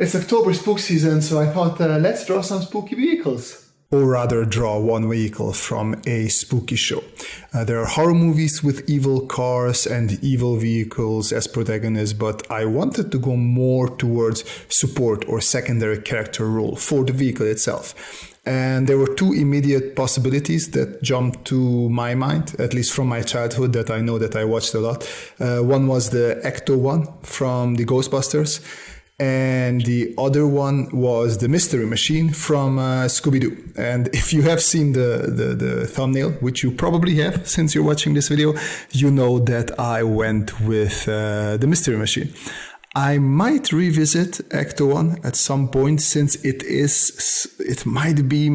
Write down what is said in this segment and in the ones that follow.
It's October spook season, so I thought let's draw some spooky vehicles. Or rather draw one vehicle from a spooky show. There are horror movies with evil cars and evil vehicles as protagonists, but I wanted to go more towards support or secondary character role for the vehicle itself. And there were two immediate possibilities that jumped to my mind, at least from my childhood, that I know that I watched a lot. One was the Ecto one from the Ghostbusters. And the other one was the Mystery Machine from Scooby-Doo. And if you have seen the thumbnail, which you probably have since you're watching this video, you know that I went with the Mystery Machine. I might revisit Ecto 1 at some point, since it might be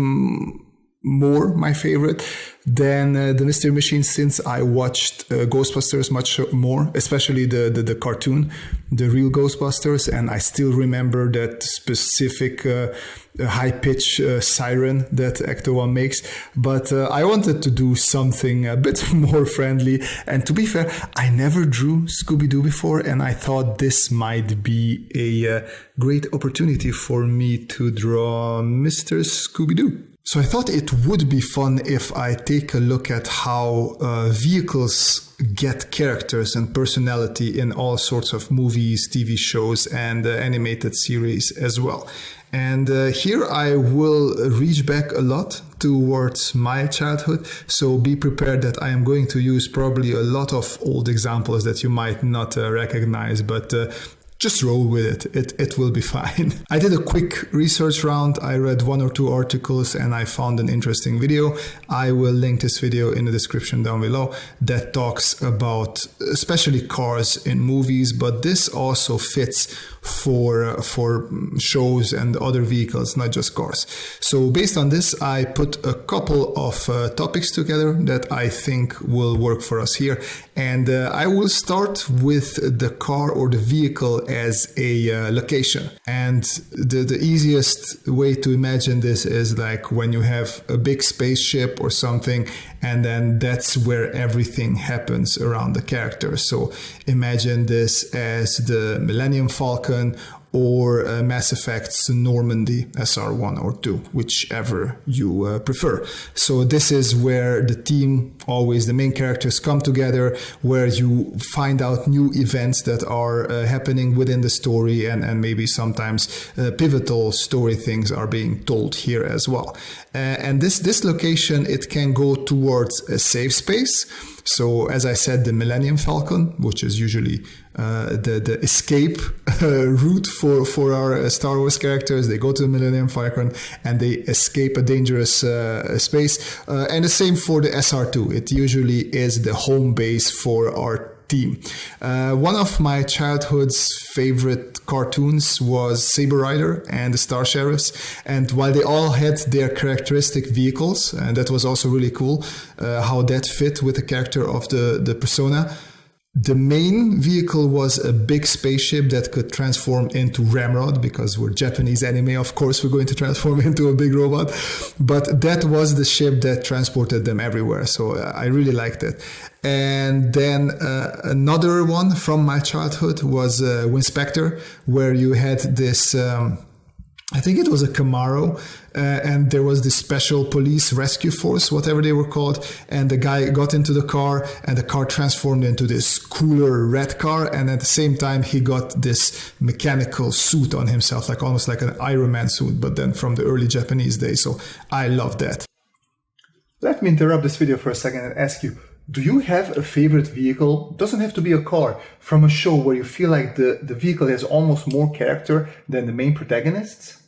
more my favorite than the Mystery Machine, since I watched Ghostbusters much more, especially the cartoon, the real Ghostbusters, and I still remember that specific high-pitch siren that Ecto 1 makes. But I wanted to do something a bit more friendly, and to be fair, I never drew Scooby-Doo before, and I thought this might be a great opportunity for me to draw Mr. Scooby-Doo. So I thought it would be fun if I take a look at how vehicles get characters and personality in all sorts of movies, TV shows, and animated series as well. And here I will reach back a lot towards my childhood. So be prepared that I am going to use probably a lot of old examples that you might not recognize, but just roll with it. It will be fine. I did a quick research round. I read one or two articles and I found an interesting video. I will link this video in the description down below that talks about especially cars in movies, but this also fits for shows and other vehicles, not just cars. So based on this, I put a couple of topics together that I think will work for us here. And I will start with the car or the vehicle as a location. And the easiest way to imagine this is like when you have a big spaceship or something, and then that's where everything happens around the character. So imagine this as the Millennium Falcon or Mass Effect's Normandy SR1 or 2, whichever you prefer. So this is where the team, always the main characters, come together, where you find out new events that are happening within the story, and maybe sometimes pivotal story things are being told here as well. And this location, it can go towards a safe space. So as I said, the Millennium Falcon, which is usually the escape route for our Star Wars characters. They go to the Millennium Falcon and they escape a dangerous space. And the same for the SR2. It usually is the home base for our team. One of my childhood's favorite cartoons was Saber Rider and the Star Sheriffs, and while they all had their characteristic vehicles, and that was also really cool how that fit with the character of the persona. The main vehicle was a big spaceship that could transform into Ramrod, because we're Japanese anime, of course we're going to transform into a big robot. But that was the ship that transported them everywhere, so I really liked it. And then another one from my childhood was Winspector, where you had this... I think it was a Camaro, and there was this special police rescue force, whatever they were called, and the guy got into the car, and the car transformed into this cooler red car, and at the same time he got this mechanical suit on himself, like almost like an Iron Man suit, but then from the early Japanese days, so I love that. Let me interrupt this video for a second and ask you, do you have a favorite vehicle? Doesn't have to be a car, from a show where you feel like the vehicle has almost more character than the main protagonists?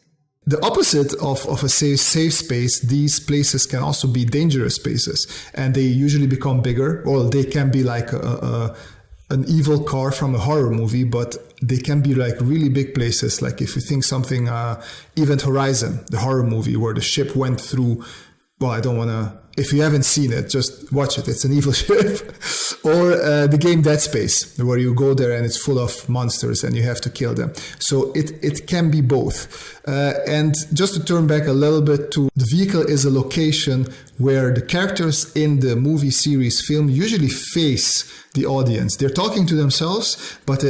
The opposite of a safe space, these places can also be dangerous spaces, and they usually become bigger, or they can be like an evil car from a horror movie, but they can be like really big places. Like if you think something, Event Horizon, the horror movie where the ship went through, well, I don't want to... If you haven't seen it, just watch it. It's an evil ship. Or the game Dead Space, where you go there and it's full of monsters and you have to kill them. So it can be both. And just to turn back a little bit to the vehicle is a location where the characters in the movie, series, film usually face the audience. They're talking to themselves, but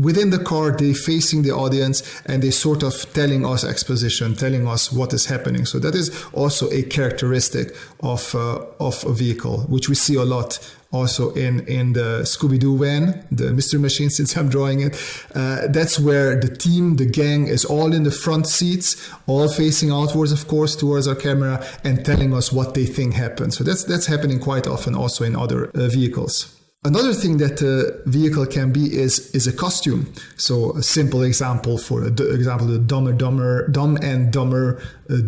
within the car, they facing the audience and they sort of telling us exposition, telling us what is happening. So that is also a characteristic of a vehicle, which we see a lot also in the Scooby-Doo van, the Mystery Machine, since I'm drawing it. That's where the team, the gang is all in the front seats, all facing outwards, of course, towards our camera and telling us what they think happened. So that's happening quite often also in other vehicles. Another thing that a vehicle can be is a costume. So a simple example the Dumb and Dumber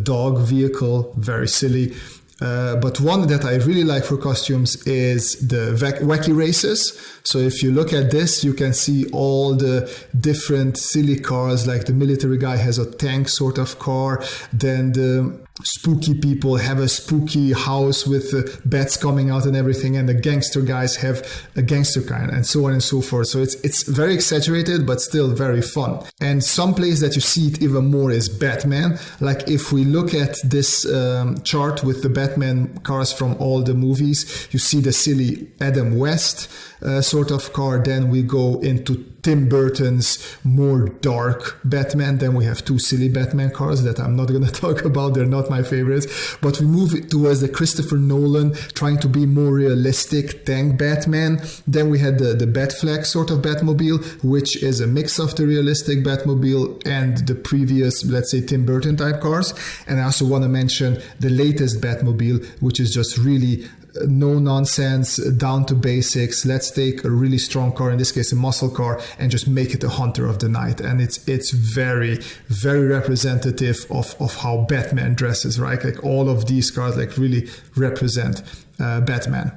dog vehicle, very silly. But one that I really like for costumes is the wacky races. So if you look at this, you can see all the different silly cars, like the military guy has a tank sort of car. Then the spooky people have a spooky house with bats coming out and everything, and the gangster guys have a gangster car, and so on and so forth. So it's very exaggerated, but still very fun. And some place that you see it even more is Batman. Like if we look at this chart with the Batman cars from all the movies, you see the silly Adam West sort of car. Then we go into Tim Burton's more dark Batman. Then we have two silly Batman cars that I'm not going to talk about. They're not my favorites. But we move towards the Christopher Nolan trying to be more realistic tank Batman. Then we had the Batfleck sort of Batmobile, which is a mix of the realistic Batmobile and the previous, let's say, Tim Burton type cars. And I also want to mention the latest Batmobile, which is just really no nonsense, down to basics. Let's take a really strong car, in this case a muscle car, and just make it a hunter of the night. And it's very, very representative of how Batman dresses, right? Like all of these cars like really represent Batman.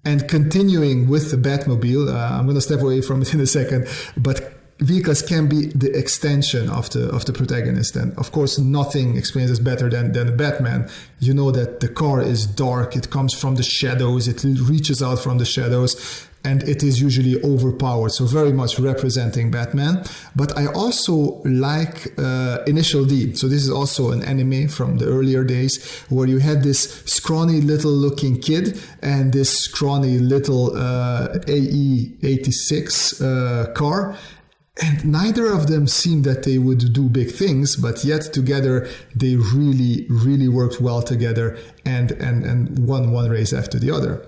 And continuing with the Batmobile, I'm going to step away from it in a second, but vehicles can be the extension of the protagonist. And of course, nothing explains this better than Batman. You know that the car is dark, it comes from the shadows, it reaches out from the shadows, and it is usually overpowered. So very much representing Batman. But I also like Initial D. So this is also an anime from the earlier days where you had this scrawny little looking kid and this scrawny little AE-86 car. And neither of them seemed that they would do big things, but yet together they really, really worked well together and won one race after the other.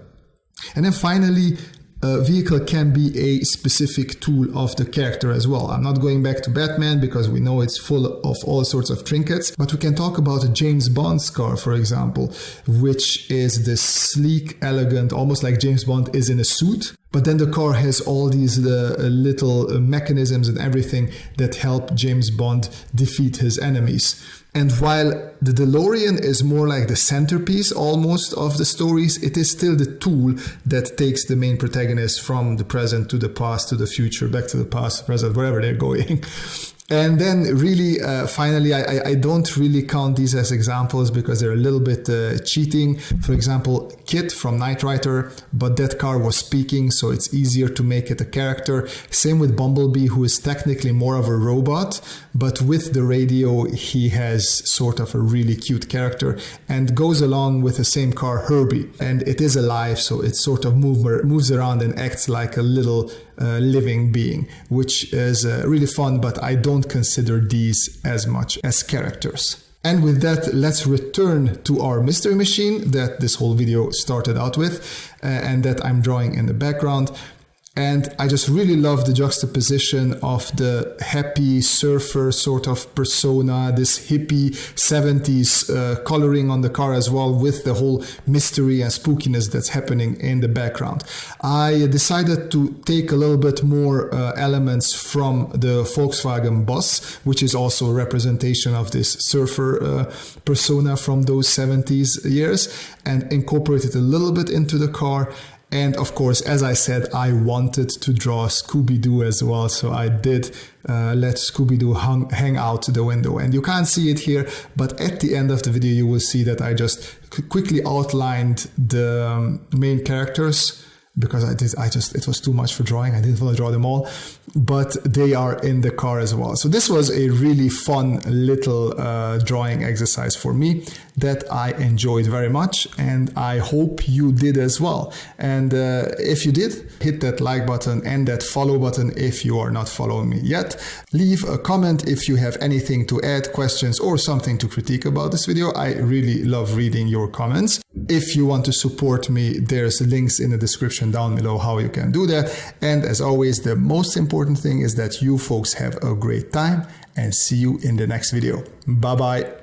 And then finally, a vehicle can be a specific tool of the character as well. I'm not going back to Batman because we know it's full of all sorts of trinkets, but we can talk about a James Bond's car, for example, which is this sleek, elegant, almost like James Bond is in a suit. But then the car has all these little mechanisms and everything that help James Bond defeat his enemies. And while the DeLorean is more like the centerpiece almost of the stories, it is still the tool that takes the main protagonist from the present to the past, to the future, back to the past, present, wherever they're going. And then really, finally, I don't really count these as examples because they're a little bit cheating. For example, Kit from Knight Rider, but that car was speaking, so it's easier to make it a character. Same with Bumblebee, who is technically more of a robot, but with the radio, he has sort of a really cute character and goes along with the same car, Herbie. And it is alive, so it sort of moves around and acts like a little living being, which is really fun, but I don't consider these as much as characters. And with that, let's return to our mystery machine that this whole video started out with and that I'm drawing in the background. And I just really love the juxtaposition of the happy surfer sort of persona, this hippie 70s coloring on the car as well, with the whole mystery and spookiness that's happening in the background. I decided to take a little bit more elements from the Volkswagen bus, which is also a representation of this surfer persona from those 70s years, and incorporate it a little bit into the car. And of course, as I said, I wanted to draw Scooby-Doo as well. So I did let Scooby-Doo hang out the window. And you can't see it here, but at the end of the video, you will see that I just quickly outlined the main characters because it was too much for drawing. I didn't want to draw them all, but they are in the car as well. So this was a really fun little drawing exercise for me that I enjoyed very much, and I hope you did as well. And if you did, hit that like button and that follow button if you are not following me yet. Leave a comment if you have anything to add, questions, or something to critique about this video. I really love reading your comments. If you want to support me, there's links in the description down below how you can do that. And as always, the most important thing is that you folks have a great time, and see you in the next video. Bye bye.